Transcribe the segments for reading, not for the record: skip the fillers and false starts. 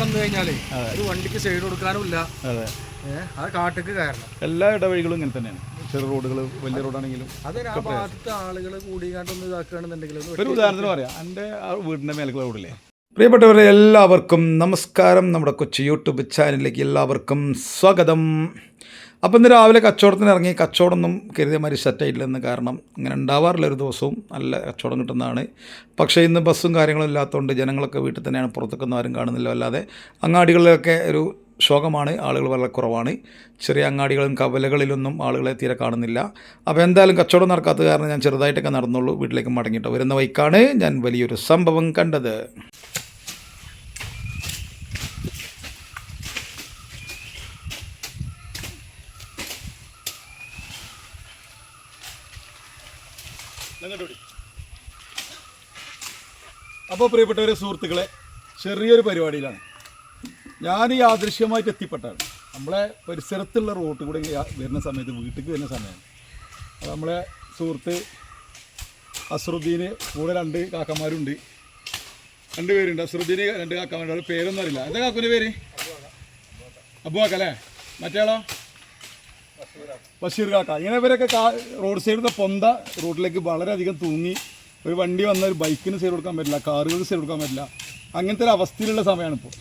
വന്നു കഴിഞ്ഞാലേ ഒരു വണ്ടിക്ക് സൈഡ് കൊടുക്കാനും ഇല്ല. അതെ, അത് കാട്ടിക്ക് കാരണം എല്ലാ ഇടവഴികളും ഇങ്ങനെ തന്നെയാണ്. ചെറു റോഡുകൾ, വലിയ റോഡാണെങ്കിലും അത് ആ ഭാഗത്തെ ആളുകൾ കൂടിക്കാണ്ടൊന്ന് ഇതാക്കുകയാണെന്നുണ്ടെങ്കിൽ ഒരു ഉദാഹരണത്തിന് പറയാം, എൻ്റെ വീടിൻ്റെ മേലക്കുള്ള റോഡില്ലേ. പ്രിയപ്പെട്ടവരെ എല്ലാവർക്കും നമസ്കാരം. നമ്മുടെ കൊച്ചു യൂട്യൂബ് ചാനലിലേക്ക് എല്ലാവർക്കും സ്വാഗതം. അപ്പം ഇന്ന് രാവിലെ കച്ചവടത്തിന് ഇറങ്ങി. കച്ചവടമൊന്നും കരുതിയ മാതിരി സെറ്റായിട്ടില്ലെന്ന്. കാരണം ഇങ്ങനെ ഉണ്ടാവാറില്ല, ഒരു ദിവസവും നല്ല കച്ചവടം കിട്ടുന്നതാണ്. പക്ഷേ ഇന്ന് ബസ്സും കാര്യങ്ങളും ഇല്ലാത്തതുകൊണ്ട് ജനങ്ങളൊക്കെ വീട്ടിൽ തന്നെയാണ്, പുറത്തേക്കൊന്നും ആരും കാണുന്നില്ല. അല്ലാതെ അങ്ങാടികളിലൊക്കെ ഒരു ശോകമാണ്, ആളുകൾ വളരെ കുറവാണ്. ചെറിയ അങ്ങാടികളും കവലകളിലൊന്നും ആളുകളെ തീരെ കാണുന്നില്ല. അപ്പോൾ എന്തായാലും കച്ചവടം നടക്കാത്തത് കാരണം ഞാൻ ചെറുതായിട്ടൊക്കെ നടന്നുള്ളൂ. വീട്ടിലേക്ക് മടങ്ങിയിട്ട് വരുന്ന വഴിക്കാണ് ഞാൻ വലിയൊരു സംഭവം കണ്ടത്. അപ്പോൾ പ്രിയപ്പെട്ടവരെ, സുഹൃത്തുക്കളെ, ചെറിയൊരു പരിപാടിയിലാണ് ഞാൻ യാദൃശ്യമായിട്ട് എത്തിപ്പെട്ടാണ്. നമ്മളെ പരിസരത്തുള്ള റോഡ് കൂടെ വരുന്ന സമയത്ത്, വീട്ടിലേക്ക് വരുന്ന സമയമാണ്. അപ്പോൾ നമ്മളെ സുഹൃത്ത് അസ്രുദ്ദീന് കൂടെ രണ്ട് കാക്കന്മാരുണ്ട്, രണ്ട് പേരുണ്ട്. അസ്രുദ്ദീന് രണ്ട് കാക്കന്മാരുണ്ട്. പേരൊന്നും അറിയില്ല. എന്താ കാക്കുവിൻ്റെ പേര്? അബുവാക്ക അല്ലേ? മറ്റേയാളോ? ബഷീർ കാക്ക. ഇങ്ങനെ ഇവരൊക്കെ റോഡ് സൈഡിൽ പൊന്ത റോഡിലേക്ക് വളരെയധികം തൂങ്ങി. ഒരു വണ്ടി വന്ന ഒരു ബൈക്കിന് സൈഡ് കൊടുക്കാൻ പറ്റില്ല, കാറുകൾക്ക് സൈഡ് കൊടുക്കാൻ പറ്റില്ല. അങ്ങനത്തെ ഒരു അവസ്ഥയിലുള്ള സമയമാണ് ഇപ്പോൾ.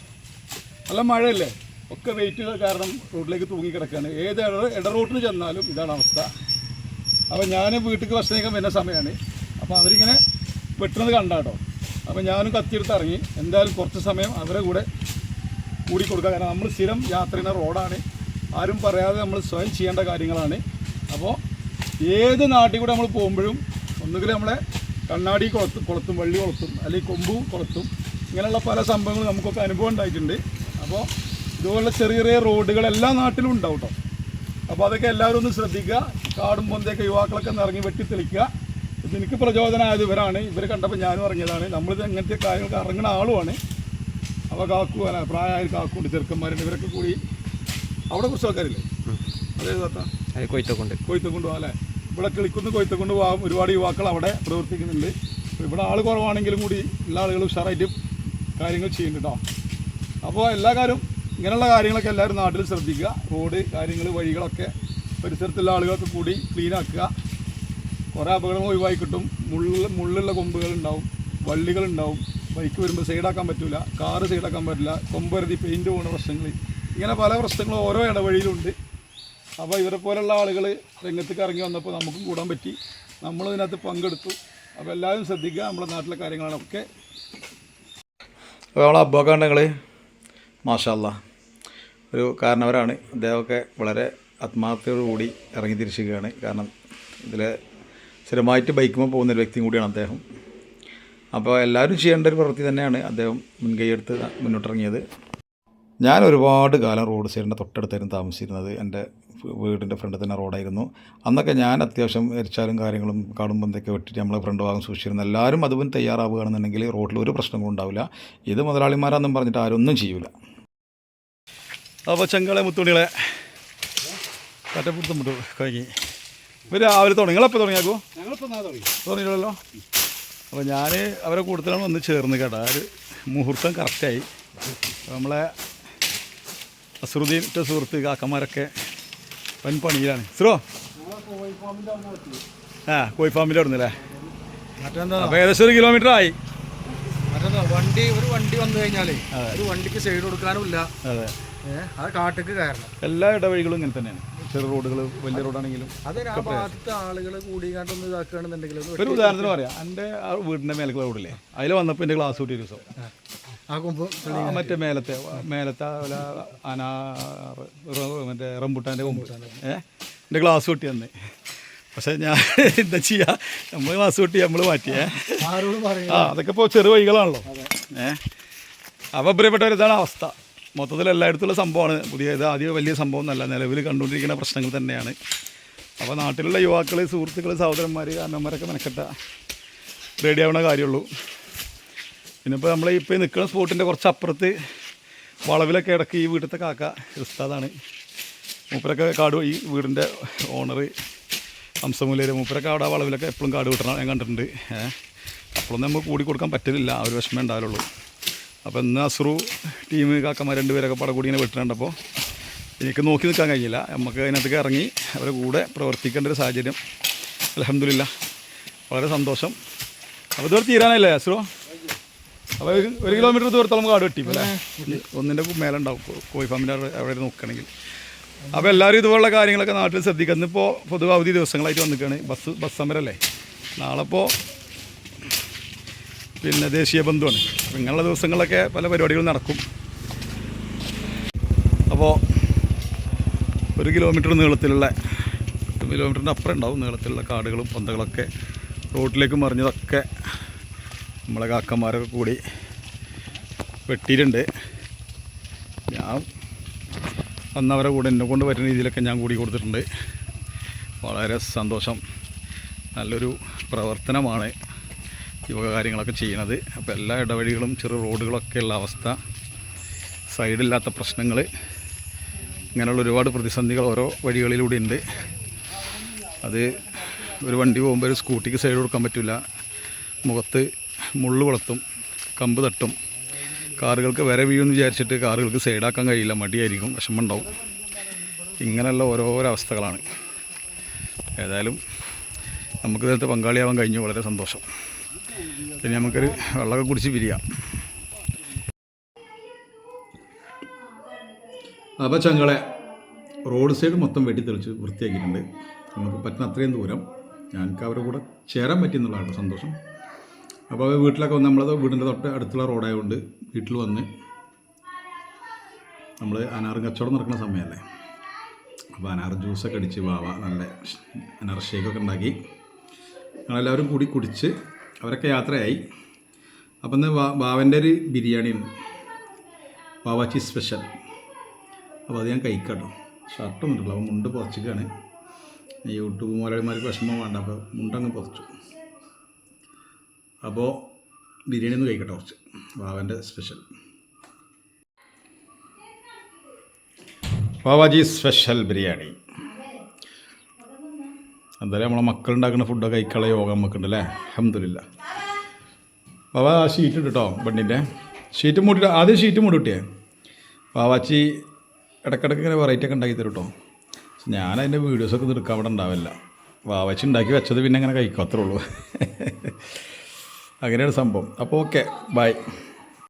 നല്ല മഴയല്ലേ, ഒക്കെ വെയിറ്റ് കാരണം റോഡിലേക്ക് തൂങ്ങി കിടക്കുകയാണ്. ഏത് ഇട റോട്ടിന് ചെന്നാലും ഇതാണ് അവസ്ഥ. അപ്പോൾ ഞാൻ വീട്ടിലേക്ക് ഭക്ഷണം കഴിക്കാൻ വരുന്ന സമയമാണ്. അപ്പോൾ അവരിങ്ങനെ വെട്ടുന്നത് കണ്ടാട്ടോ. അപ്പോൾ ഞാനും കത്തിയെടുത്ത് ഇറങ്ങി. എന്തായാലും കുറച്ച് സമയം അവരെ കൂടെ കൂടിക്കൊടുക്കുക. കാരണം നമ്മൾ സ്ഥിരം യാത്ര ചെയ്യുന്ന റോഡാണ്, ആരും പറയാതെ നമ്മൾ സ്വയം ചെയ്യേണ്ട കാര്യങ്ങളാണ്. അപ്പോൾ ഏത് നാട്ടിൽ കൂടെ നമ്മൾ പോകുമ്പോഴും ഒന്നുകിൽ നമ്മളെ കണ്ണാടി കൊളുത്തും, വള്ളി കൊളുത്തും, അല്ലെങ്കിൽ കൊമ്പ് കൊളുത്തും. ഇങ്ങനെയുള്ള പല സംഭവങ്ങളും നമുക്കൊക്കെ അനുഭവം ഉണ്ടായിട്ടുണ്ട്. അപ്പോൾ ഇതുപോലുള്ള ചെറിയ ചെറിയ റോഡുകൾ എല്ലാ നാട്ടിലും ഉണ്ടാവും കേട്ടോ. അപ്പോൾ അതൊക്കെ എല്ലാവരും ഒന്ന് ശ്രദ്ധിക്കുക. കാടും പൊന്തയൊക്കെ യുവാക്കളൊക്കെ ഒന്ന് ഇറങ്ങി വെട്ടിത്തെളിക്കുക. എനിക്ക് പ്രചോദനമായത് ഇവരാണ്. ഇവർ കണ്ടപ്പോൾ ഞാനും ഇറങ്ങിയതാണ്. നമ്മളിത് ഇങ്ങനത്തെ കാര്യങ്ങൾക്ക് ഇറങ്ങുന്ന ആളുമാണ്. അപ്പോൾ കാക്കു അല്ല, പ്രായമായ കാക്കുണ്ട്, ചെറുക്കന്മാരുണ്ട്. ഇവരൊക്കെ കൂടി അവിടെ കുറച്ച് ആൾക്കാരില്ലേ? അതേ കൊയ്ത്തക്കൊണ്ട് അല്ലേ? ഇവിടെ കിളിക്കുന്ന് കൊയ്ത്തക്കൊണ്ട് ഒരുപാട് യുവാക്കൾ അവിടെ പ്രവർത്തിക്കുന്നുണ്ട്. ഇവിടെ ആൾ കുറവാണെങ്കിലും കൂടി എല്ലാ ആളുകളും ഉഷാറായിട്ട് കാര്യങ്ങൾ ചെയ്യുന്നുണ്ട് കേട്ടോ. അപ്പോൾ എല്ലാ കാര്യവും ഇങ്ങനെയുള്ള കാര്യങ്ങളൊക്കെ എല്ലാവരും നാട്ടിൽ ശ്രദ്ധിക്കുക. റോഡ് കാര്യങ്ങൾ, വഴികളൊക്കെ പരിസരത്തുള്ള ആളുകളൊക്കെ കൂടി ക്ലീനാക്കുക. കുറേ അപകടങ്ങൾ ഒഴിവായി കിട്ടും. മുള്ളുള്ള കൊമ്പുകളുണ്ടാവും, വള്ളികളുണ്ടാവും. ബൈക്ക് വരുമ്പോൾ സൈഡാക്കാൻ പറ്റില്ല, കാറ് സൈഡാക്കാൻ പറ്റില്ല, കൊമ്പരുതി പെയിൻറ്റ് പോകുന്ന പ്രശ്നങ്ങൾ, ഇങ്ങനെ പല പ്രശ്നങ്ങളും ഓരോ ഇടവഴിയിലുണ്ട്. അപ്പോൾ ഇവരെ പോലുള്ള ആളുകൾ രംഗത്തേക്ക് ഇറങ്ങി വന്നപ്പോൾ നമുക്കും കൂടാൻ പറ്റി. നമ്മളിതിനകത്ത് പങ്കെടുത്തു. അപ്പോൾ എല്ലാവരും ശ്രദ്ധിക്കുക. നമ്മുടെ നാട്ടിലെ കാര്യങ്ങളൊക്കെ. അപ്പോൾ നമ്മളെ അബ്ബാക്ക ഉണ്ടെങ്കിൽ മാഷാ അല്ലാഹ് ഒരു കാരണവരാണ്. അദ്ദേഹമൊക്കെ വളരെ ആത്മാർത്ഥതയോടുകൂടി ഇറങ്ങി തിരിച്ചുകയാണ്. കാരണം ഇതിൽ സ്ഥിരമായിട്ട് ബൈക്കുമ്പോൾ പോകുന്നൊരു വ്യക്തിയും കൂടിയാണ് അദ്ദേഹം. അപ്പോൾ എല്ലാവരും ചെയ്യേണ്ട ഒരു പ്രവൃത്തി തന്നെയാണ് അദ്ദേഹം മുൻകൈയെടുത്ത് മുന്നോട്ടിറങ്ങിയത്. ഞാൻ ഒരുപാട് കാലം റോഡ് സൈഡിൻ്റെ തൊട്ടടുത്തായിരുന്നു താമസിച്ചിരുന്നത്. എൻ്റെ വീടിൻ്റെ ഫ്രണ്ടിൽ തന്നെ റോഡായിരുന്നു. അന്നൊക്കെ ഞാൻ അത്യാവശ്യം എരിച്ചാലും കാര്യങ്ങളും കാടും എന്തൊക്കെ വെട്ടിയിട്ട് നമ്മളെ ഫ്രണ്ട് ഭാഗം സൂക്ഷിച്ചിരുന്നു. എല്ലാവരും അതുപോലെ തയ്യാറാവുകയാണെന്നുണ്ടെങ്കിൽ റോഡിൽ ഒരു പ്രശ്നങ്ങളും ഉണ്ടാവില്ല. ഇത് മുതലാളിമാരാണെന്നും പറഞ്ഞിട്ട് ആരൊന്നും ചെയ്യൂല. അപ്പോൾ ചെങ്കളെ മുത്തുണികളെ കറ്റപ്പിടുത്തം വിട്ടു കഴിഞ്ഞ് ഇവർ രാവിലെ തുടങ്ങി. നിങ്ങളെപ്പോൾ തുടങ്ങിയാക്കോ? തുടങ്ങിയില്ലല്ലോ. അപ്പോൾ ഞാൻ അവരെ കൂടുതലാണ് വന്ന് ചേർന്ന് കേട്ടോ. ഒരു മുഹൂർത്തം കറക്റ്റായി. നമ്മളെ അസ്രുദ്ദീൻ സുഹൃത്ത് കാക്കന്മാരൊക്കെ വൻ പണിയിലാണ്. സ്രോ കോഴി ഫാമിൻ്റെ അവിടെ നിന്നല്ലേ? അപ്പോൾ ഏകദേശം 1 കിലോമീറ്റർ ആയി. ഒരു വണ്ടി വന്നു കഴിഞ്ഞാലേ ഒരു വണ്ടിക്ക് സൈഡ് കൊടുക്കാനും ഇല്ല. അതെ, അത് കാട്ടിക്ക് കാരണം എല്ലാ ഇടവഴികളും ഇങ്ങനെ തന്നെയാണ്. ചെറു റോഡുകൾ, വലിയ റോഡാണെങ്കിലും അത് ആ ഭാഗത്തെ ആളുകൾ കൂടിക്കാണ്ടൊന്ന് ഇതാക്കുകയാണെന്നുണ്ടെങ്കിൽ ഒരു ഉദാഹരണത്തിന് പറയാം, എൻ്റെ ആ വീടിൻ്റെ മേലക്കുള്ള റോഡില്ലേ, അതിൽ വന്നപ്പോൾ എൻ്റെ ക്ലാസ് കൂട്ടിയ ദിവസം മറ്റേ മേലത്തെ മറ്റേ റംബുട്ടാൻ്റെ കൊമ്പ് എൻ്റെ ക്ലാസ് കൂട്ടി തന്നെ. പക്ഷേ ഞാൻ എന്താ ചെയ്യുക, നമ്മൾ ക്ലാസ് കൂട്ടി നമ്മൾ മാറ്റിയേ. അതൊക്കെ ഇപ്പോൾ ചെറു വഴികളാണല്ലോ. അപ്പോൾ പ്രിയപ്പെട്ടവർ, ഇതാണ് അവസ്ഥ. മൊത്തത്തിൽ എല്ലായിടത്തുള്ള സംഭവമാണ്. ഇത് ആദ്യം വലിയ സംഭവം എന്നല്ല, നിലവിൽ കണ്ടുകൊണ്ടിരിക്കുന്ന പ്രശ്നങ്ങൾ തന്നെയാണ്. അപ്പോൾ നാട്ടിലുള്ള യുവാക്കൾ, സുഹൃത്തുക്കൾ, സഹോദരന്മാർ, അമ്മമാരൊക്കെ മെനക്കെട്ട റെഡിയാവുന്ന കാര്യമുള്ളൂ. പിന്നെ ഇപ്പോൾ നമ്മൾ ഇപ്പോൾ നിൽക്കുന്ന സ്പോട്ടിൻ്റെ കുറച്ച് അപ്പുറത്ത് വളവിലൊക്കെ ഇടയ്ക്ക് ഈ വീട്ടിലത്തെ കാക്ക ഉസ്താദാണ്. മൂപ്പരൊക്കെ കാട്, ഈ വീടിൻ്റെ ഓണർ ഹംസമൂലര്, മൂപ്പരൊക്കെ അവിടെ വളവിലൊക്കെ എപ്പോഴും കാട് കിട്ടണം ഞാൻ കണ്ടിട്ടുണ്ട്. അപ്പോഴൊന്നും നമുക്ക് കൂടി കൊടുക്കാൻ പറ്റില്ല, ആ ഒരു വിഷമം ഉണ്ടാവുള്ളൂ. അപ്പോൾ ഇന്ന് അസ്രു ടീം കാക്കന്മാർ 2 പേരൊക്കെ പടം കൂടി ഇങ്ങനെ വെട്ടുന്നുണ്ടപ്പോൾ എനിക്ക് നോക്കി നിൽക്കാൻ കഴിഞ്ഞില്ല. നമുക്ക് അതിനകത്തേക്ക് ഇറങ്ങി അവരുടെ കൂടെ പ്രവർത്തിക്കേണ്ട ഒരു സാഹചര്യം. അൽഹംദുലില്ലാ, വളരെ സന്തോഷം. അപ്പോൾ ഇതുവരെ തീരാനല്ലേ അസ്രു? അപ്പോൾ 1 കിലോമീറ്റർ ദൂരത്തോളം കാട് വെട്ടി അല്ലേ? 1ൻ്റെ മേലെ ഉണ്ടാവും കോഴി ഫാമിൻ്റെ അവിടെ നോക്കുകയാണെങ്കിൽ. അപ്പോൾ എല്ലാവരും ഇതുപോലുള്ള കാര്യങ്ങളൊക്കെ നാട്ടിൽ ശ്രദ്ധിക്കുക. ഇന്നിപ്പോൾ പൊതുവെ അവധി ദിവസങ്ങളായിട്ട് വന്നിരിക്കുകയാണ്. ബസ് സമരമല്ലേ നാളെ. ഇപ്പോൾ പിന്നെ ദേശീയ ബന്ധുവാണ്. അപ്പോൾ ഇങ്ങനെയുള്ള ദിവസങ്ങളിലൊക്കെ പല പരിപാടികളും നടക്കും. അപ്പോൾ 1 കിലോമീറ്റർ നീളത്തിലുള്ള 1 കിലോമീറ്ററിൻ്റെ അപ്പുറം ഉണ്ടാവും നീളത്തിലുള്ള കാടുകളും പൊന്തകളൊക്കെ റോഡിലേക്ക് മറിഞ്ഞതൊക്കെ നമ്മളെ കാക്കന്മാരൊക്കെ കൂടി വെട്ടിയിട്ടുണ്ട്. ഞാൻ വന്നവരെ കൂടെ എന്നെ കൊണ്ട് പറ്റുന്ന രീതിയിലൊക്കെ ഞാൻ കൂടി കൊടുത്തിട്ടുണ്ട്. വളരെ സന്തോഷം. നല്ലൊരു പ്രവർത്തനമാണ് ഈ വക കാര്യങ്ങളൊക്കെ ചെയ്യണത്. അപ്പോൾ എല്ലാ ഇടവഴികളും ചെറു റോഡുകളൊക്കെ ഉള്ള അവസ്ഥ, സൈഡില്ലാത്ത പ്രശ്നങ്ങൾ, ഇങ്ങനെയുള്ള ഒരുപാട് പ്രതിസന്ധികൾ ഓരോ വഴികളിലൂടെ ഉണ്ട്. അത് ഒരു വണ്ടി പോകുമ്പോൾ ഒരു സ്കൂട്ടിക്ക് സൈഡ് കൊടുക്കാൻ പറ്റില്ല. മുഖത്ത് മുള്ളു വളർത്തും, കമ്പ് തട്ടും, കാറുകൾക്ക് വര വീഴുമെന്ന് വിചാരിച്ചിട്ട് കാറുകൾക്ക് സൈഡാക്കാൻ കഴിയില്ല, മടിയായിരിക്കും, വിഷമമുണ്ടാവും. ഇങ്ങനെയുള്ള ഓരോരോ അവസ്ഥകളാണ്. ഏതായാലും നമുക്ക് ഇതിനകത്ത് പങ്കാളിയാവാൻ കഴിഞ്ഞു, വളരെ സന്തോഷം. പിന്നെ നമുക്കൊരു വെള്ളമൊക്കെ കുടിച്ച് പിരിയാം. അപ്പോൾ ചങ്ങളെ റോഡ് സൈഡ് മൊത്തം വെട്ടിത്തെളിച്ച് വൃത്തിയാക്കിയിട്ടുണ്ട്. നമുക്ക് പറ്റുന്ന അത്രയും ദൂരം ഞങ്ങൾക്ക് അവരുടെ കൂടെ ചേരാൻ പറ്റിയെന്നുള്ളതാണ് സന്തോഷം. അപ്പോൾ വീട്ടിലൊക്കെ വന്ന് നമ്മളത് വീടിൻ്റെ തൊട്ട് അടുത്തുള്ള റോഡായതുകൊണ്ട് വീട്ടിൽ വന്ന് നമ്മൾ അനാറും കച്ചവടം നടക്കുന്ന സമയമല്ലേ, അപ്പോൾ അനാർ ജ്യൂസൊക്കെ അടിച്ച് നല്ല അനാർ ഷേക്കൊക്കെ ഉണ്ടാക്കി ഞങ്ങളെല്ലാവരും കൂടി കുടിച്ച് അവരൊക്കെ യാത്രയായി. അപ്പം ഇന്ന് വാവൻ്റെ ഒരു ബിരിയാണി ഉണ്ട്, വാവാച്ചി സ്പെഷ്യൽ. അപ്പോൾ അത് ഞാൻ കഴിക്കാട്ടോ. ഷർട്ടൊന്നും ഇട്ടില്ല, അപ്പോൾ മുണ്ട് പുറച്ചിട്ടാണ്. യൂട്യൂബ് മുതലാളിമാർക്ക് വിഷമം വേണ്ട, അപ്പോൾ മുണ്ടങ്ങ് പുറച്ചു. അപ്പോൾ ബിരിയാണി ഒന്ന് കഴിക്കട്ടെ കുറച്ച്, വാവൻ്റെ സ്പെഷ്യൽ വാവാജി സ്പെഷ്യൽ ബിരിയാണി. എന്തായാലും നമ്മളെ മക്കളുണ്ടാക്കുന്ന ഫുഡൊക്കെ കഴിക്കാനുള്ള യോഗം നമുക്കുണ്ട് അല്ലേ? അൽഹംദുലില്ലാ. വാവ ആ ഷീറ്റ് ഇട്ട് കേട്ടോ, ബണ്ണിൻ്റെ ഷീറ്റ് മൂടിയിട്ട് ആദ്യം ഷീറ്റ് മൂടി കിട്ടിയേ. വാവാച്ചി ഇടയ്ക്കിടയ്ക്ക് ഇങ്ങനെ വെറൈറ്റി ഒക്കെ ഉണ്ടാക്കി തരും കേട്ടോ. ഞാനതിൻ്റെ വീഡിയോസൊക്കെ എടുക്കാൻ അവിടെ ഉണ്ടാവില്ല. വാവാച്ചി ഉണ്ടാക്കി വെച്ചത് പിന്നെ അങ്ങനെ കഴിക്കും, അത്രേ ഉള്ളൂ. അങ്ങനെയാണ് സംഭവം. അപ്പോൾ ഓക്കെ, ബൈ.